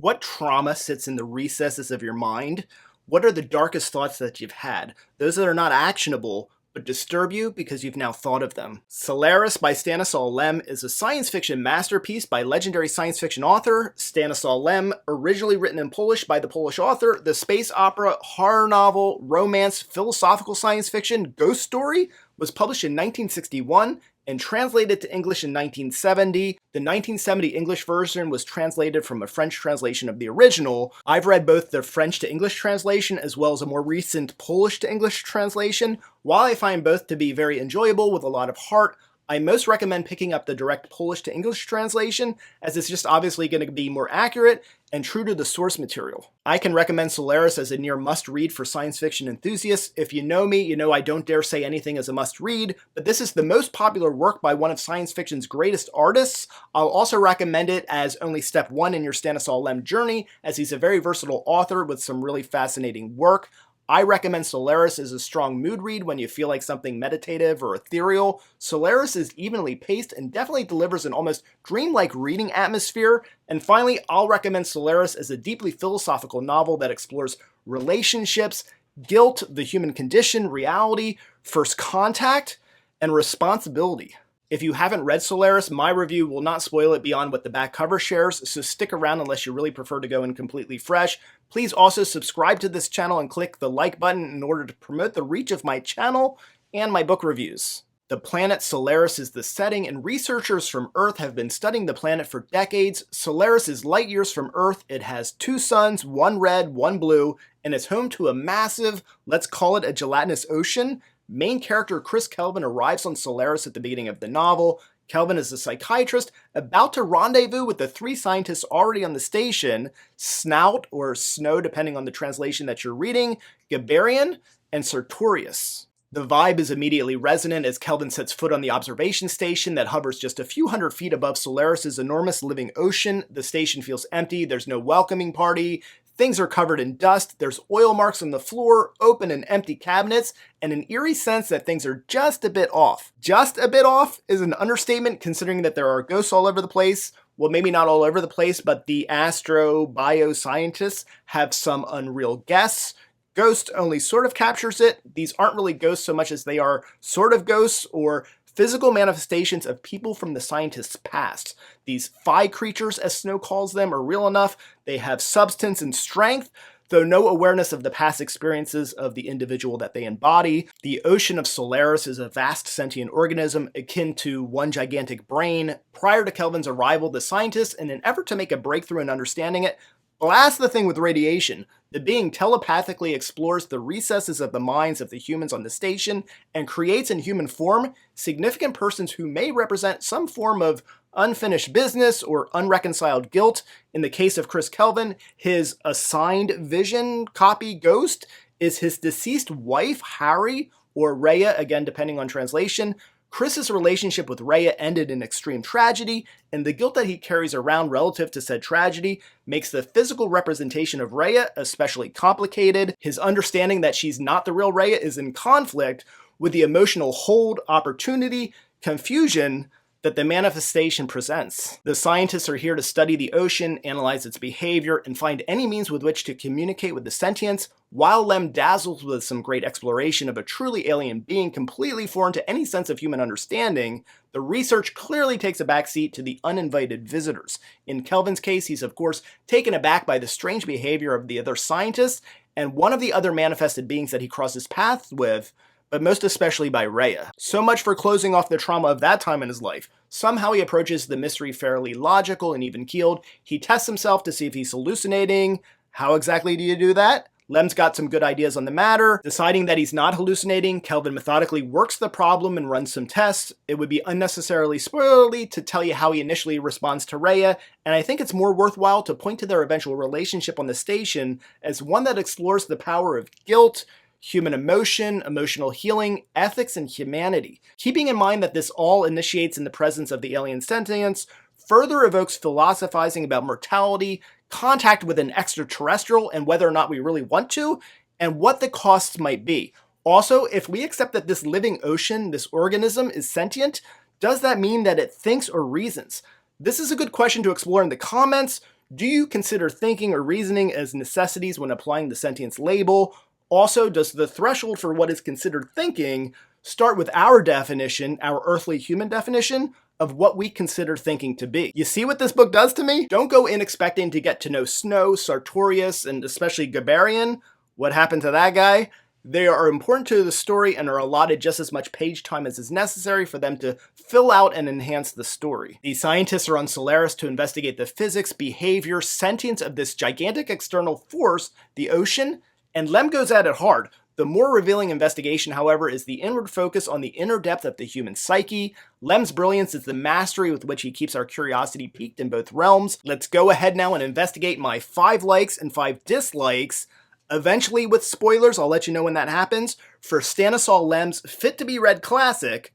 What trauma sits in the recesses of your mind? What are the darkest thoughts that you've had? Those that are not actionable, but disturb you because you've now thought of them. Solaris by Stanisaw Lem is a science fiction masterpiece by legendary science fiction author Stanisaw Lem, originally written in Polish by the Polish author. The space opera, horror novel, romance, philosophical science fiction, ghost story was published in 1961 and translated to English in 1970. The 1970 English version was translated from a French translation of the original. I've read both the French to English translation as well as a more recent Polish to English translation. While I find both to be very enjoyable with a lot of heart, I most recommend picking up the direct Polish to English translation, as it's just obviously going to be more accurate and true to the source material. I can recommend Solaris as a near must-read for science fiction enthusiasts. If you know me, you know I don't dare say anything as a must-read, but this is the most popular work by one of science fiction's greatest artists. I'll also recommend it as only step one in your Stanisaw Lem journey, as he's a very versatile author with some really fascinating work. I recommend Solaris as a strong mood read when you feel like something meditative or ethereal. Solaris is evenly paced and definitely delivers an almost dreamlike reading atmosphere. And finally, I'll recommend Solaris as a deeply philosophical novel that explores relationships, guilt, the human condition, reality, first contact, and responsibility. If you haven't read Solaris, my review will not spoil it beyond what the back cover shares, so stick around unless you really prefer to go in completely fresh. Please also subscribe to this channel and click the like button in order to promote the reach of my channel and my book reviews. The planet Solaris is the setting, and researchers from Earth have been studying the planet for decades. Solaris is light years from Earth. It has 2 suns, one red, one blue, and it's home to a massive, let's call it a gelatinous ocean. Main character Chris Kelvin arrives on Solaris at the beginning of the novel. Kelvin is a psychiatrist about to rendezvous with the 3 scientists already on the station, Snout, or Snow depending on the translation that you're reading, Gabarian, and Sertorius. The vibe is immediately resonant as Kelvin sets foot on the observation station that hovers just a few hundred feet above Solaris' enormous living ocean. The station feels empty, there's no welcoming party, things are covered in dust, there's oil marks on the floor, open and empty cabinets, and an eerie sense that things are just a bit off. Just a bit off is an understatement considering that there are ghosts all over the place. Well, maybe not all over the place, but the astro-bioscientists have some unreal guess. Ghost only sort of captures it. These aren't really ghosts so much as they are sort of ghosts or physical manifestations of people from the scientists' past. These phi creatures, as Snow calls them, are real enough. They have substance and strength, though no awareness of the past experiences of the individual that they embody. The ocean of Solaris is a vast sentient organism akin to one gigantic brain. Prior to Kelvin's arrival, the scientists, in an effort to make a breakthrough in understanding it, blast the thing with radiation. The being telepathically explores the recesses of the minds of the humans on the station and creates in human form significant persons who may represent some form of unfinished business or unreconciled guilt. In the case of Chris Kelvin, his assigned vision copy ghost is his deceased wife, Harry, or Rhea, again depending on translation. Chris's relationship with Rhea ended in extreme tragedy, and the guilt that he carries around relative to said tragedy makes the physical representation of Rhea especially complicated. His understanding that she's not the real Rhea is in conflict with the emotional hold, opportunity, confusion that the manifestation presents. The scientists are here to study the ocean, analyze its behavior, and find any means with which to communicate with the sentients, while Lem dazzles with some great exploration of a truly alien being completely foreign to any sense of human understanding. The research clearly takes a backseat to the uninvited visitors. In Kelvin's case, he's of course taken aback by the strange behavior of the other scientists, and one of the other manifested beings that he crosses paths with, but most especially by Rhea. So much for closing off the trauma of that time in his life. Somehow he approaches the mystery fairly logical and even-keeled. He tests himself to see if he's hallucinating. How exactly do you do that? Lem's got some good ideas on the matter. Deciding that he's not hallucinating, Kelvin methodically works the problem and runs some tests. It would be unnecessarily spoilery to tell you how he initially responds to Rhea, and I think it's more worthwhile to point to their eventual relationship on the station as one that explores the power of guilt, human emotion, emotional healing, ethics, and humanity. Keeping in mind that this all initiates in the presence of the alien sentience, further evokes philosophizing about mortality, contact with an extraterrestrial, and whether or not we really want to, and what the costs might be. Also, if we accept that this living ocean, this organism, is sentient, does that mean that it thinks or reasons? This is a good question to explore in the comments. Do you consider thinking or reasoning as necessities when applying the sentience label? Also, does the threshold for what is considered thinking start with our definition, our earthly human definition, of what we consider thinking to be? You see what this book does to me? Don't go in expecting to get to know Snow, Sartorius, and especially Gabarian. What happened to that guy? They are important to the story and are allotted just as much page time as is necessary for them to fill out and enhance the story. These scientists are on Solaris to investigate the physics, behavior, sentience of this gigantic external force, the ocean, and Lem goes at it hard. The more revealing investigation, however, is the inward focus on the inner depth of the human psyche. Lem's brilliance is the mastery with which he keeps our curiosity piqued in both realms. Let's go ahead now and investigate my 5 likes and 5 dislikes. Eventually, with spoilers, I'll let you know when that happens, for Stanisaw Lem's fit-to-be-read classic,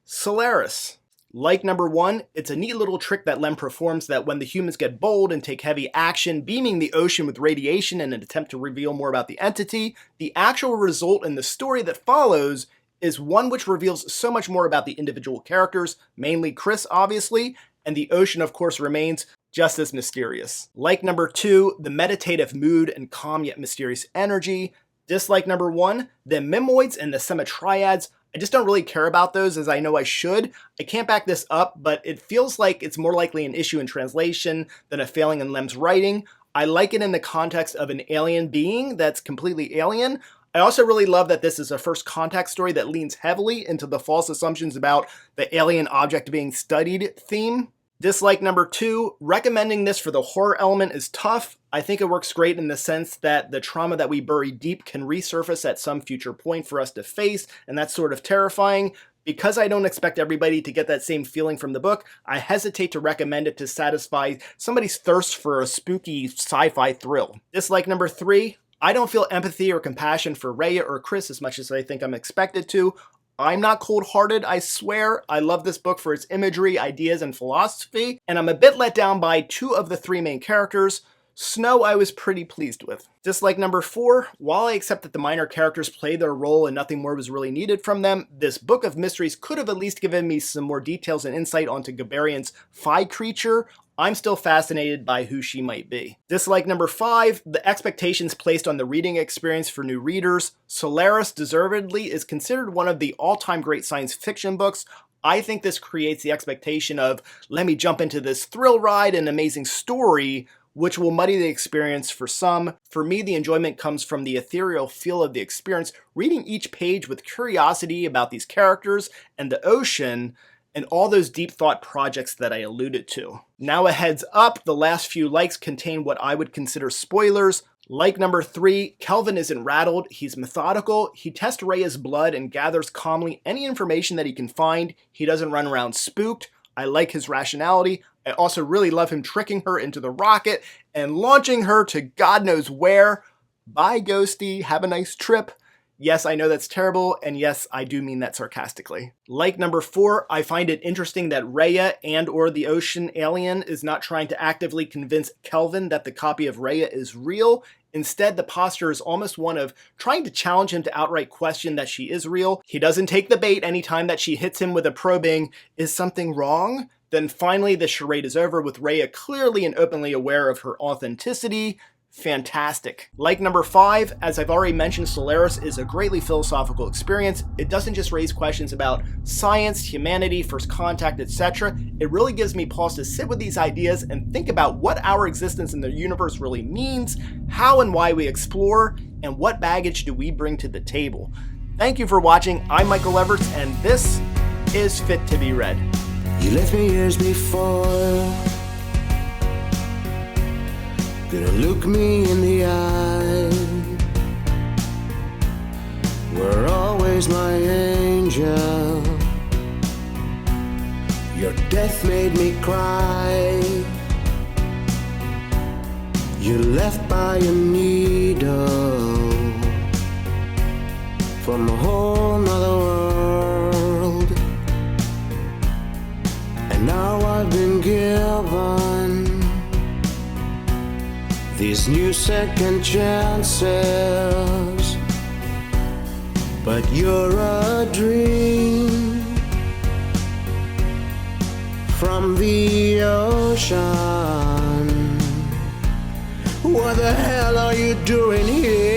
Solaris. Like number 1, it's a neat little trick that Lem performs that when the humans get bold and take heavy action, beaming the ocean with radiation in an attempt to reveal more about the entity, the actual result in the story that follows is one which reveals so much more about the individual characters, mainly Chris, obviously, and the ocean, of course, remains just as mysterious. Like number 2, the meditative mood and calm yet mysterious energy. Dislike number 1, the mimoids and the semitriads. I just don't really care about those, as I know I should. I can't back this up, but it feels like it's more likely an issue in translation than a failing in Lem's writing. I like it in the context of an alien being that's completely alien. I also really love that this is a first contact story that leans heavily into the false assumptions about the alien object being studied theme. Dislike number 2, recommending this for the horror element is tough. I think it works great in the sense that the trauma that we bury deep can resurface at some future point for us to face, and that's sort of terrifying. Because I don't expect everybody to get that same feeling from the book, I hesitate to recommend it to satisfy somebody's thirst for a spooky sci-fi thrill. Dislike number 3, I don't feel empathy or compassion for Rhea or Chris as much as I think I'm expected to. I'm not cold-hearted, I swear. I love this book for its imagery, ideas, and philosophy, and I'm a bit let down by 2 of the 3 main characters. Snow I was pretty pleased with. Dislike number 4, while I accept that the minor characters played their role and nothing more was really needed from them, this book of mysteries could have at least given me some more details and insight onto Gabarian's Phi creature. I'm still fascinated by who she might be. Dislike number 5, the expectations placed on the reading experience for new readers. Solaris, deservedly, is considered one of the all-time great science fiction books. I think this creates the expectation of, let me jump into this thrill ride and amazing story, which will muddy the experience for some. For me, the enjoyment comes from the ethereal feel of the experience, reading each page with curiosity about these characters and the ocean, and all those deep thought projects that I alluded to. Now a heads up, the last few likes contain what I would consider spoilers. Like number 3, Kelvin isn't rattled, he's methodical, he tests Rhea's blood and gathers calmly any information that he can find. He doesn't run around spooked. I like his rationality. I also really love him tricking her into the rocket and launching her to God knows where. Bye, Ghosty, have a nice trip. Yes, I know that's terrible, and yes, I do mean that sarcastically. Like number 4, I find it interesting that Rhea and or the ocean alien is not trying to actively convince Kelvin that the copy of Rhea is real. Instead, the posture is almost one of trying to challenge him to outright question that she is real. He doesn't take the bait anytime that she hits him with a probing, "Is something wrong?" Then finally, the charade is over with Rhea clearly and openly aware of her authenticity. Fantastic. Like number 5, as I've already mentioned, Solaris is a greatly philosophical experience. It doesn't just raise questions about science, humanity, first contact, etc. It really gives me pause to sit with these ideas and think about what our existence in the universe really means, how and why we explore, and what baggage do we bring to the table. Thank you for watching. I'm Michael Everts, and this is Fit to be Read. You left me years before. Gonna look me in the eye. Were always my angel. Your death made me cry. You left by a needle from a whole nother world. And now I've been given these new second chances, but you're a dream from the ocean. What the hell are you doing here?